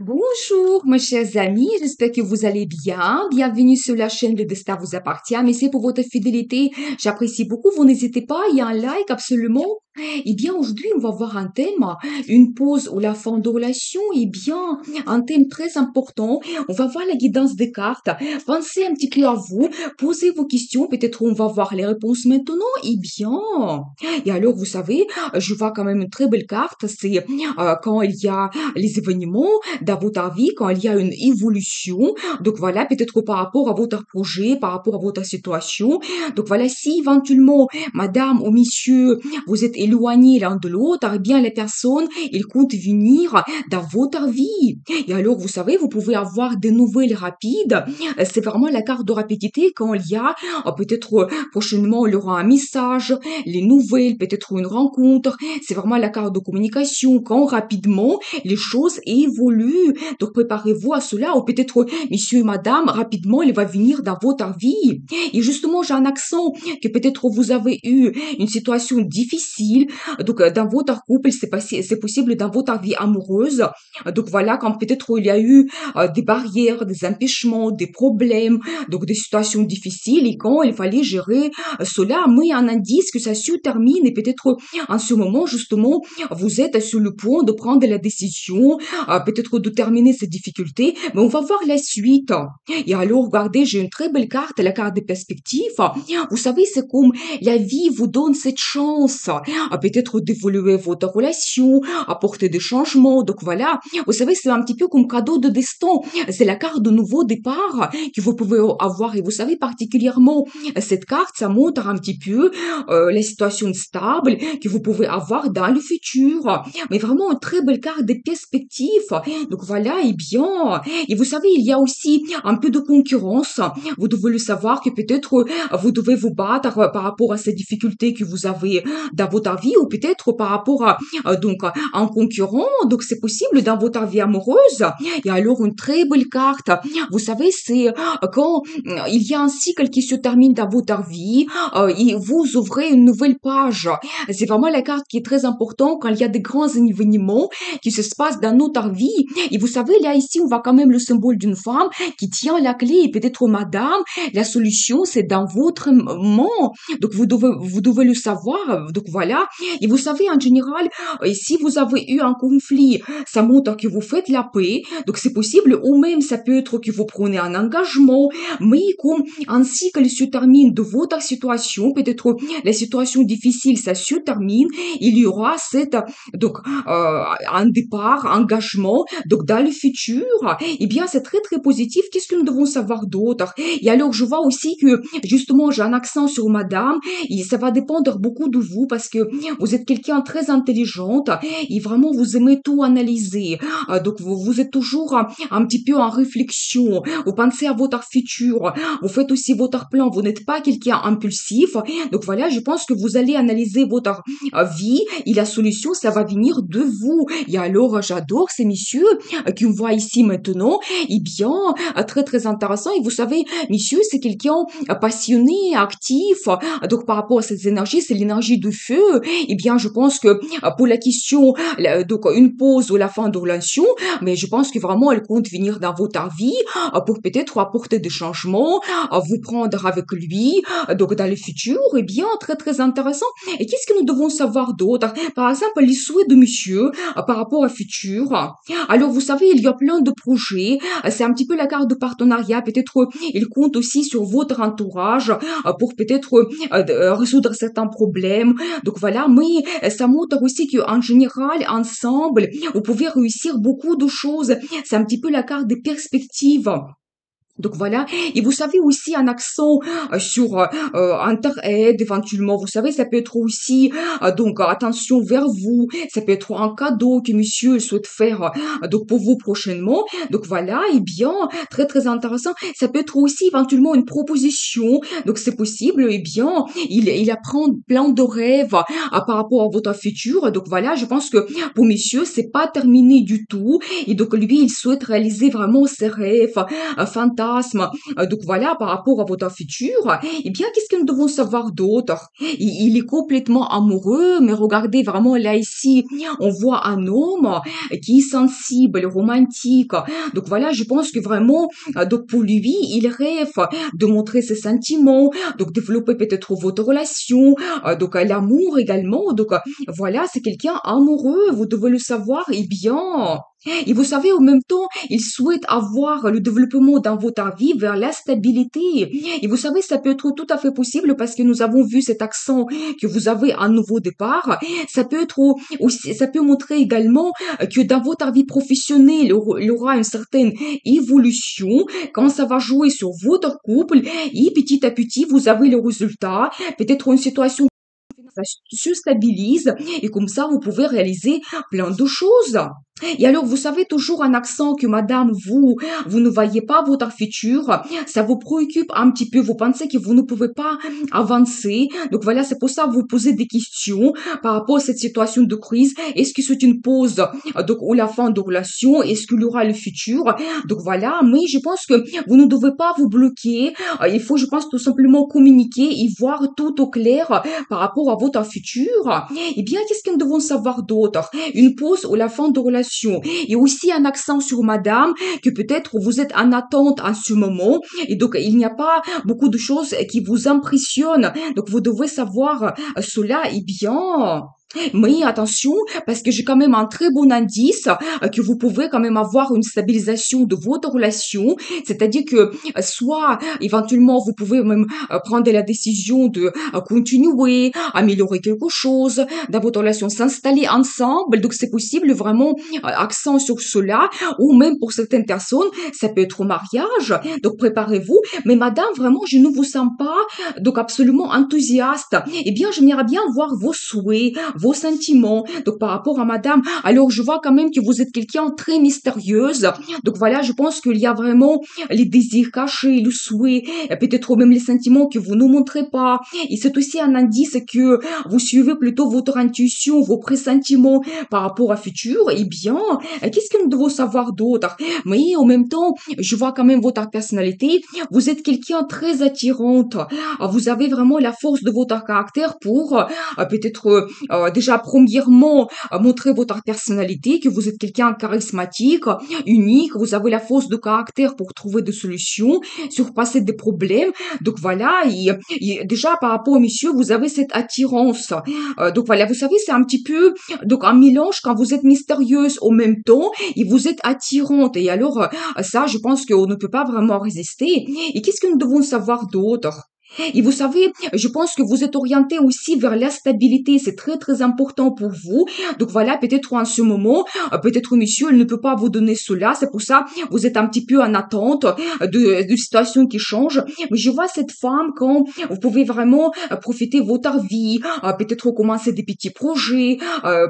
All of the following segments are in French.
Bonjour, mes chers amis, j'espère que vous allez bien. Bienvenue sur la chaîne Le Destin vous appartient. Merci pour votre fidélité. J'apprécie beaucoup. Vous n'hésitez pas, il y a un like absolument. Eh bien, aujourd'hui, on va voir un thème, une pause ou la fin de relation. Eh bien, un thème très important. On va voir la guidance des cartes. Pensez un petit peu à vous. Posez vos questions. Peut-être on va voir les réponses maintenant. Eh bien, et alors, vous savez, je vois quand même une très belle carte. C'est quand il y a les événements dans votre vie, quand il y a une évolution. Donc voilà, peut-être par rapport à votre projet, par rapport à votre situation. Donc voilà, si éventuellement, madame ou monsieur, vous êtes éloignés l'un de l'autre, eh bien les personnes, ils comptent venir dans votre vie. Et alors, vous savez, vous pouvez avoir des nouvelles rapides. C'est vraiment la carte de rapidité quand il y a peut-être prochainement, il y aura un message, les nouvelles, peut-être une rencontre. C'est vraiment la carte de communication quand rapidement les choses évoluent. Donc préparez-vous à cela, ou peut-être monsieur et madame, rapidement, il va venir dans votre vie. Et justement, j'ai un accent que peut-être vous avez eu une situation difficile. Donc dans votre couple, c'est possible dans votre vie amoureuse. Donc voilà, quand peut-être il y a eu des barrières, des empêchements, des problèmes, donc des situations difficiles, et quand il fallait gérer cela, mais un indice que ça se termine, et peut-être en ce moment, justement, vous êtes sur le point de prendre la décision, peut-être de terminer ces difficultés, mais on va voir la suite. Et alors, regardez, j'ai une très belle carte, la carte des perspectives. Vous savez, c'est comme la vie vous donne cette chance, peut-être d'évoluer votre relation, apporter des changements. Donc voilà, vous savez, c'est un petit peu comme cadeau de destin. C'est la carte de nouveau départ que vous pouvez avoir. Et vous savez, particulièrement, cette carte, ça montre un petit peu la situation stable que vous pouvez avoir dans le futur. Mais vraiment une très belle carte des perspectives. Donc voilà, et bien, et vous savez, il y a aussi un peu de concurrence. Vous devez le savoir que peut-être vous devez vous battre par rapport à ces difficultés que vous avez dans votre vie, ou peut-être par rapport à donc un concurrent. Donc c'est possible dans votre vie amoureuse. Et alors une très belle carte. Vous savez, c'est quand il y a un cycle qui se termine dans votre vie, et vous ouvrez une nouvelle page. C'est vraiment la carte qui est très importante quand il y a des grands événements qui se passent dans notre vie. Et vous savez, là, ici, on voit quand même le symbole d'une femme qui tient la clé. Et peut-être, madame, la solution, c'est dans votre main. Donc, vous devez le savoir. Donc, voilà. Et vous savez, en général, si vous avez eu un conflit, ça montre que vous faites la paix. Donc, c'est possible, ou même, ça peut être que vous prenez un engagement. Mais comme un cycle se termine de votre situation, peut-être la situation difficile, ça se termine, il y aura donc, un départ, engagement, donc dans le futur, eh bien, c'est très, très positif. Qu'est-ce que nous devons savoir d'autre? Et alors, je vois aussi que, justement, j'ai un accent sur madame, et ça va dépendre beaucoup de vous, parce que vous êtes quelqu'un très intelligente, et vraiment, vous aimez tout analyser. Donc, vous êtes toujours un petit peu en réflexion, vous pensez à votre futur, vous faites aussi votre plan, vous n'êtes pas quelqu'un impulsif. Donc voilà, je pense que vous allez analyser votre vie, et la solution, ça va venir de vous. Et alors, j'adore ces messieurs qui me voient ici maintenant. Eh bien, très, très intéressant. Et vous savez, monsieur, c'est quelqu'un passionné, actif. Donc, par rapport à cette énergie, c'est l'énergie du feu. Eh bien, je pense que pour la question, donc, une pause ou la fin de relation, mais je pense que vraiment, elle compte venir dans votre vie pour peut-être apporter des changements, vous prendre avec lui, donc dans le futur. Eh bien, très, très intéressant. Et qu'est-ce que nous devons savoir d'autre? Par exemple, les souhaits de monsieur par rapport au futur. Alors, vous savez, il y a plein de projets. C'est un petit peu la carte de partenariat. Peut-être il compte aussi sur votre entourage pour peut-être résoudre certains problèmes. Donc voilà, mais ça montre aussi qu'en général, ensemble, vous pouvez réussir beaucoup de choses. C'est un petit peu la carte des perspectives. Donc voilà, et vous savez aussi un accent sur Interaide éventuellement, vous savez, ça peut être aussi donc attention vers vous, ça peut être un cadeau que monsieur souhaite faire donc pour vous prochainement. Donc voilà, et bien très très intéressant, ça peut être aussi éventuellement une proposition. Donc c'est possible, et bien il apprend plein de rêves par rapport à votre futur. Donc voilà, je pense que pour monsieur, c'est pas terminé du tout, et donc lui il souhaite réaliser vraiment ses rêves fantasmes enthousiasme. Donc voilà, par rapport à votre futur, eh bien, qu'est-ce que nous devons savoir d'autre? Il est complètement amoureux, mais regardez vraiment là ici, on voit un homme qui est sensible, romantique. Donc voilà, je pense que vraiment, donc pour lui, il rêve de montrer ses sentiments, donc développer peut-être votre relation, donc l'amour également. Donc voilà, c'est quelqu'un amoureux, vous devez le savoir, et bien. Et vous savez, en même temps, il souhaite avoir le développement dans votre vie vers la stabilité. Et vous savez, ça peut être tout à fait possible parce que nous avons vu cet accent que vous avez un nouveau départ. Ça peut être aussi, ça peut montrer également que dans votre vie professionnelle, il y aura une certaine évolution quand ça va jouer sur votre couple et petit à petit, vous avez le résultat. Peut-être une situation ça se stabilise et comme ça, vous pouvez réaliser plein de choses. Et alors, vous savez toujours un accent que madame, vous ne voyez pas votre futur, ça vous préoccupe un petit peu, vous pensez que vous ne pouvez pas avancer. Donc voilà, c'est pour ça que vous posez des questions par rapport à cette situation de crise. Est-ce que c'est une pause, donc, ou la fin de relation? Est-ce qu'il y aura le futur? Donc voilà, mais je pense que vous ne devez pas vous bloquer. Il faut, je pense, tout simplement communiquer et voir tout au clair par rapport à votre futur. Eh bien, qu'est-ce que nous devons savoir d'autre? Une pause ou la fin de relation. Et aussi un accent sur madame, que peut-être vous êtes en attente en ce moment. Et donc, il n'y a pas beaucoup de choses qui vous impressionnent. Donc, vous devez savoir cela. Eh bien, mais attention, parce que j'ai quand même un très bon indice que vous pouvez quand même avoir une stabilisation de votre relation. C'est-à-dire que soit éventuellement vous pouvez même prendre la décision de continuer, améliorer quelque chose dans votre relation, s'installer ensemble. Donc c'est possible vraiment accent sur cela. Ou même pour certaines personnes, ça peut être au mariage. Donc préparez-vous. Mais madame, vraiment, je ne vous sens pas donc absolument enthousiaste. Eh bien, j'aimerais bien voir vos souhaits, vos sentiments. Donc, par rapport à madame, alors je vois quand même que vous êtes quelqu'un très mystérieuse. Donc, voilà, je pense qu'il y a vraiment les désirs cachés, le souhait, et peut-être même les sentiments que vous ne montrez pas. Et c'est aussi un indice que vous suivez plutôt votre intuition, vos pressentiments par rapport à futur. Eh bien, qu'est-ce que nous devons savoir d'autre? Mais en même temps, je vois quand même votre personnalité. Vous êtes quelqu'un très attirante. Vous avez vraiment la force de votre caractère pour peut-être déjà premièrement montrer votre personnalité, que vous êtes quelqu'un charismatique, unique, vous avez la force de caractère pour trouver des solutions, surpasser des problèmes. Donc voilà, déjà par rapport au monsieur, vous avez cette attirance. Donc voilà, vous savez, c'est un petit peu donc un mélange quand vous êtes mystérieuse au même temps et vous êtes attirante. Et alors ça, je pense qu'on ne peut pas vraiment résister. Et qu'est-ce que nous devons savoir d'autre? Et vous savez, je pense que vous êtes orienté aussi vers la stabilité. C'est très, très important pour vous. Donc voilà, peut-être en ce moment, peut-être monsieur, il ne peut pas vous donner cela. C'est pour ça, vous êtes un petit peu en attente de situations qui changent. Mais je vois cette femme quand vous pouvez vraiment profiter de votre vie, peut-être commencer des petits projets,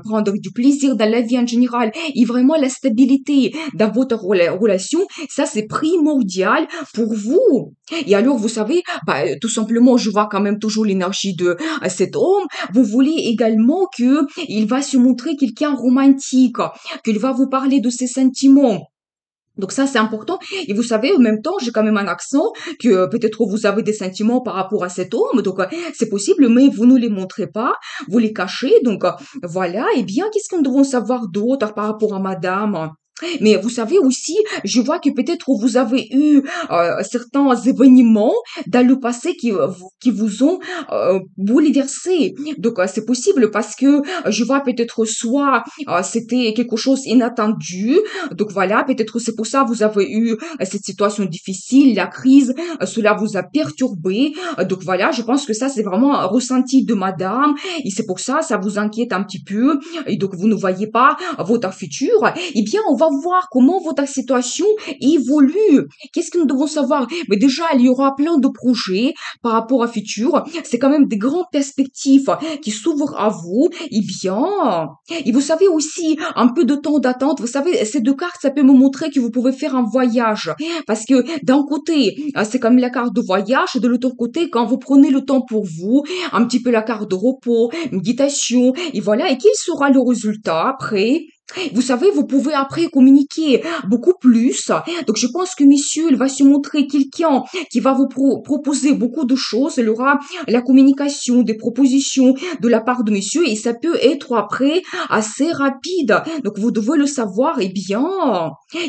prendre du plaisir dans la vie en général. Et vraiment, la stabilité dans votre relation, ça, c'est primordial pour vous. Et alors, vous savez, tout simplement, je vois quand même toujours l'énergie de cet homme. Vous voulez également que il va se montrer quelqu'un romantique, qu'il va vous parler de ses sentiments. Donc ça, c'est important. Et vous savez, en même temps, j'ai quand même un accent que peut-être vous avez des sentiments par rapport à cet homme. Donc c'est possible, mais vous ne les montrez pas, vous les cachez. Donc voilà. Eh bien, qu'est-ce qu'on devons savoir d'autre par rapport à madame? Mais vous savez aussi, je vois que peut-être vous avez eu certains événements dans le passé qui vous ont bouleversé. Donc c'est possible parce que je vois peut-être soit c'était quelque chose inattendu. Donc voilà, peut-être c'est pour ça que vous avez eu cette situation difficile, la crise, cela vous a perturbé. Donc voilà, je pense que ça c'est vraiment un ressenti de madame et c'est pour ça ça vous inquiète un petit peu et donc vous ne voyez pas votre futur. Eh bien, on va voir comment votre situation évolue. Qu'est-ce que nous devons savoir? Mais déjà, il y aura plein de projets par rapport à futur. C'est quand même des grandes perspectives qui s'ouvrent à vous. Eh bien, et vous savez aussi un peu de temps d'attente. Vous savez, ces deux cartes, ça peut me montrer que vous pouvez faire un voyage. Parce que d'un côté, c'est comme la carte de voyage. De l'autre côté, quand vous prenez le temps pour vous, un petit peu la carte de repos, méditation, et voilà. Et quel sera le résultat après? Vous savez, vous pouvez après communiquer beaucoup plus. Donc, je pense que monsieur, il va se montrer quelqu'un qui va vous proposer beaucoup de choses. Il aura la communication, des propositions de la part de monsieur et ça peut être après assez rapide. Donc, vous devez le savoir. Eh bien,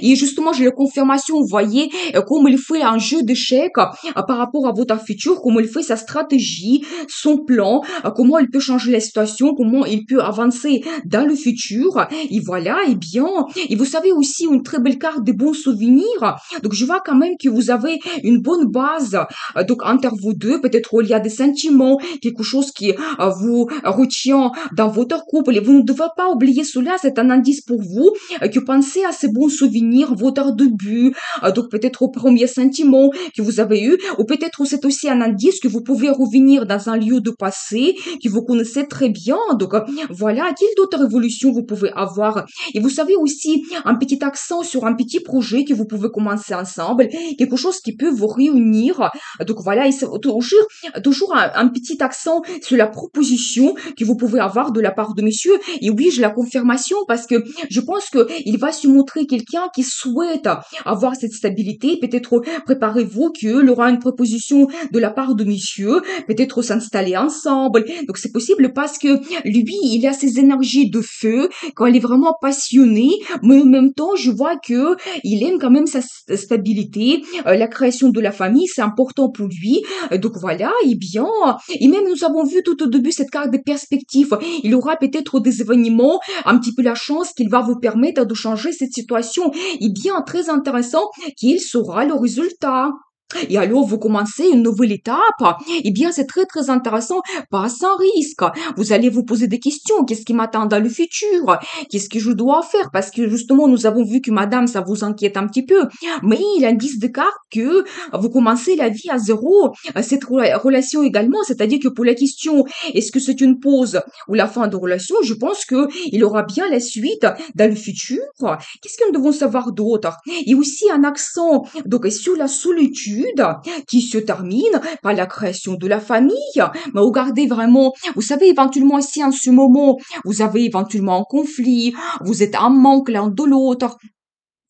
et justement, j'ai la confirmation. Vous voyez, comme il fait un jeu d'échecs par rapport à votre futur, comment il fait sa stratégie, son plan, comment il peut changer la situation, comment il peut avancer dans le futur. Et voilà, eh bien, et vous savez aussi une très belle carte de bons souvenirs. Donc, je vois quand même que vous avez une bonne base. Donc, entre vous deux, peut-être il y a des sentiments, quelque chose qui vous retient dans votre couple. Et vous ne devez pas oublier cela. C'est un indice pour vous que pensez à ces bons souvenirs, votre début. Donc, peut-être au premier sentiment que vous avez eu. Ou peut-être c'est aussi un indice que vous pouvez revenir dans un lieu de passé que vous connaissez très bien. Donc, voilà, quelle d'autres évolutions vous pouvez avoir. Et vous savez aussi un petit accent sur un petit projet que vous pouvez commencer ensemble, quelque chose qui peut vous réunir. Donc voilà, et c'est toujours un petit accent sur la proposition que vous pouvez avoir de la part de monsieur. Et oui, j'ai la confirmation parce que je pense que il va se montrer quelqu'un qui souhaite avoir cette stabilité. Peut-être préparez-vous qu'il aura une proposition de la part de monsieur, peut-être s'installer ensemble. Donc c'est possible parce que lui, il a ses énergies de feu, quand il est vraiment passionné, mais en même temps, je vois que il aime quand même sa stabilité, la création de la famille, c'est important pour lui. Donc voilà, et bien, et même nous avons vu tout au début cette carte de perspective. Il aura peut-être des événements, un petit peu la chance qu'il va vous permettre de changer cette situation. Et bien, très intéressant qu'il saura le résultat. Et alors, vous commencez une nouvelle étape. Eh bien, c'est très, très intéressant, pas sans risque. Vous allez vous poser des questions. Qu'est-ce qui m'attend dans le futur? Qu'est-ce que je dois faire? Parce que justement, nous avons vu que madame, ça vous inquiète un petit peu. Mais il indique de carte que vous commencez la vie à zéro. Cette relation également, c'est-à-dire que pour la question, est-ce que c'est une pause ou la fin de relation, je pense que il aura bien la suite dans le futur. Qu'est-ce que nous devons savoir d'autre? Et aussi un accent, donc, sur la solitude qui se termine par la création de la famille. Mais regardez vraiment, vous savez, éventuellement ici en ce moment, vous avez éventuellement un conflit, vous êtes en manque l'un de l'autre,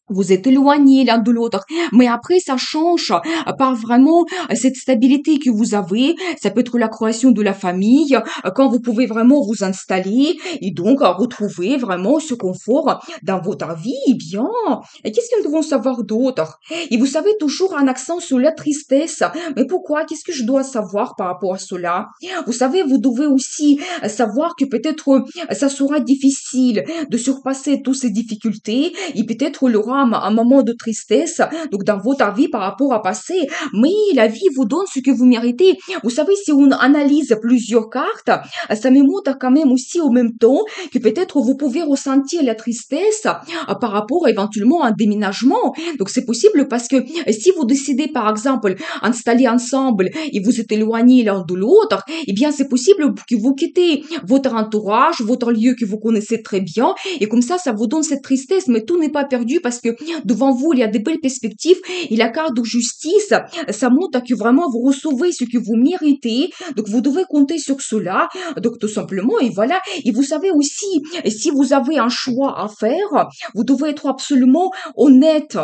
vous êtes éloignés l'un de l'autre, mais après ça change par vraiment cette stabilité que vous avez. Ça peut être la création de la famille, quand vous pouvez vraiment vous installer et donc retrouver vraiment ce confort dans votre vie. Eh bien, et qu'est-ce que nous devons savoir d'autre? Et vous savez toujours un accent sur la tristesse. Mais pourquoi? Qu'est-ce que je dois savoir par rapport à cela? Vous savez, vous devez aussi savoir que peut-être ça sera difficile de surpasser toutes ces difficultés et peut-être il y aura un moment de tristesse donc dans votre vie par rapport à passé, mais la vie vous donne ce que vous méritez. Vous savez, si on analyse plusieurs cartes, ça me montre quand même aussi au même temps que peut-être vous pouvez ressentir la tristesse par rapport éventuellement à un déménagement. Donc c'est possible parce que si vous décidez par exemple installer ensemble et vous êtes éloignés l'un de l'autre, eh bien c'est possible que vous quittez votre entourage, votre lieu que vous connaissez très bien, et comme ça vous donne cette tristesse, mais tout n'est pas perdu parce que devant vous, il y a de belles perspectives, et la carte de justice, ça montre que vraiment vous recevez ce que vous méritez, donc vous devez compter sur cela, donc tout simplement, et voilà, et vous savez aussi, si vous avez un choix à faire, vous devez être absolument honnête,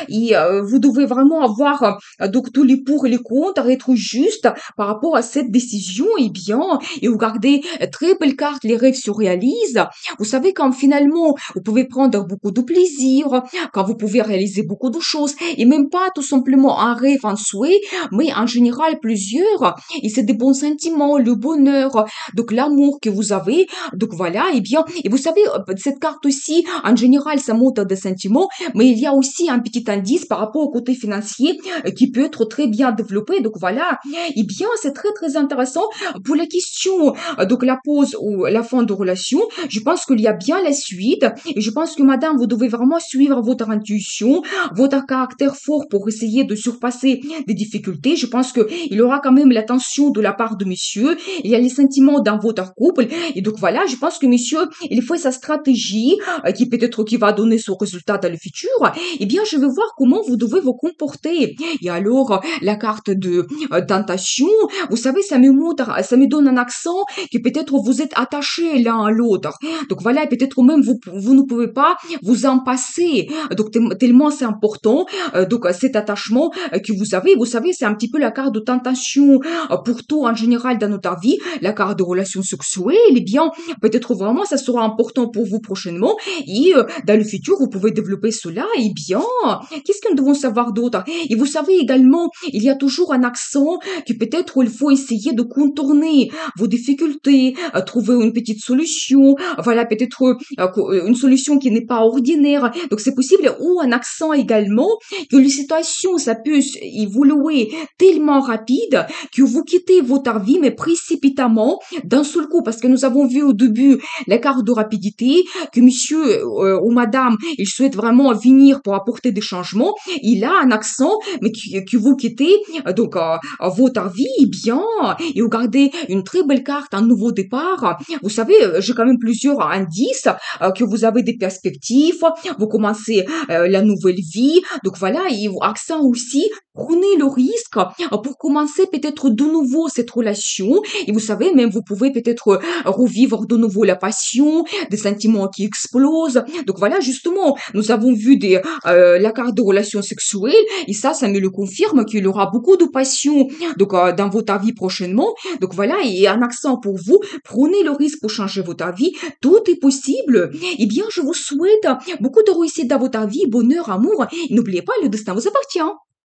et vous devez vraiment avoir donc tous les pour et les contre, être juste par rapport à cette décision, et bien, et regardez, très belle carte, les rêves se réalisent. Vous savez, quand finalement, vous pouvez prendre beaucoup de plaisir, quand vous pouvez réaliser beaucoup de choses, et même pas tout simplement un rêve, un souhait, mais en général plusieurs, et c'est des bons sentiments, le bonheur, donc l'amour que vous avez, donc voilà, et bien, et vous savez, cette carte aussi, en général, ça montre des sentiments, mais il y a aussi un petit indice par rapport au côté financier qui peut être très bien développé, donc voilà, et bien, c'est très très intéressant pour la question, donc la pause ou la fin de relation, je pense qu'il y a bien la suite, et je pense que madame, vous devez vraiment vraiment suivre votre intuition, votre caractère fort pour essayer de surpasser des difficultés. Je pense que il aura quand même l'attention de la part de monsieur. Il y a les sentiments dans votre couple. Et donc voilà, je pense que monsieur, il fait sa stratégie, qui peut-être qui va donner son résultat dans le futur. Eh bien, je vais voir comment vous devez vous comporter. Et alors, la carte de tentation, vous savez, ça me donne un accent que peut-être vous êtes attachés l'un à l'autre. Donc voilà, et peut-être même vous ne pouvez pas vous en passer. Donc tellement c'est important. Donc cet attachement que vous savez, c'est un petit peu la carte de tentation pour tout en général dans notre vie, la carte de relation sexuelle. Eh bien, peut-être vraiment ça sera important pour vous prochainement et dans le futur vous pouvez développer cela. Eh bien, qu'est-ce que nous devons savoir d'autre? Et vous savez également, il y a toujours un accent que peut-être il faut essayer de contourner vos difficultés, trouver une petite solution, voilà, peut-être une solution qui n'est pas ordinaire. Donc c'est possible, ou un accent également, que les situations, ça peut évoluer tellement rapide que vous quittez votre vie, mais précipitamment, d'un seul coup, parce que nous avons vu au début l'écart de rapidité, que monsieur ou madame, il souhaite vraiment venir pour apporter des changements, il a un accent, mais que vous quittez donc votre vie, eh bien, et vous gardez une très belle carte, un nouveau départ. Vous savez, j'ai quand même plusieurs indices que vous avez des perspectives, vous commencez la nouvelle vie, donc voilà, et accent aussi, prenez le risque pour commencer peut-être de nouveau cette relation, et vous savez, même vous pouvez peut-être revivre de nouveau la passion, des sentiments qui explosent. Donc voilà, justement, nous avons vu la carte de relation sexuelle, et ça me le confirme qu'il y aura beaucoup de passion donc dans votre vie prochainement. Donc voilà, et un accent pour vous, prenez le risque pour changer votre vie, tout est possible. Eh bien, je vous souhaite beaucoup de réussite dans votre vie, bonheur, amour. Et n'oubliez pas, le destin vous appartient.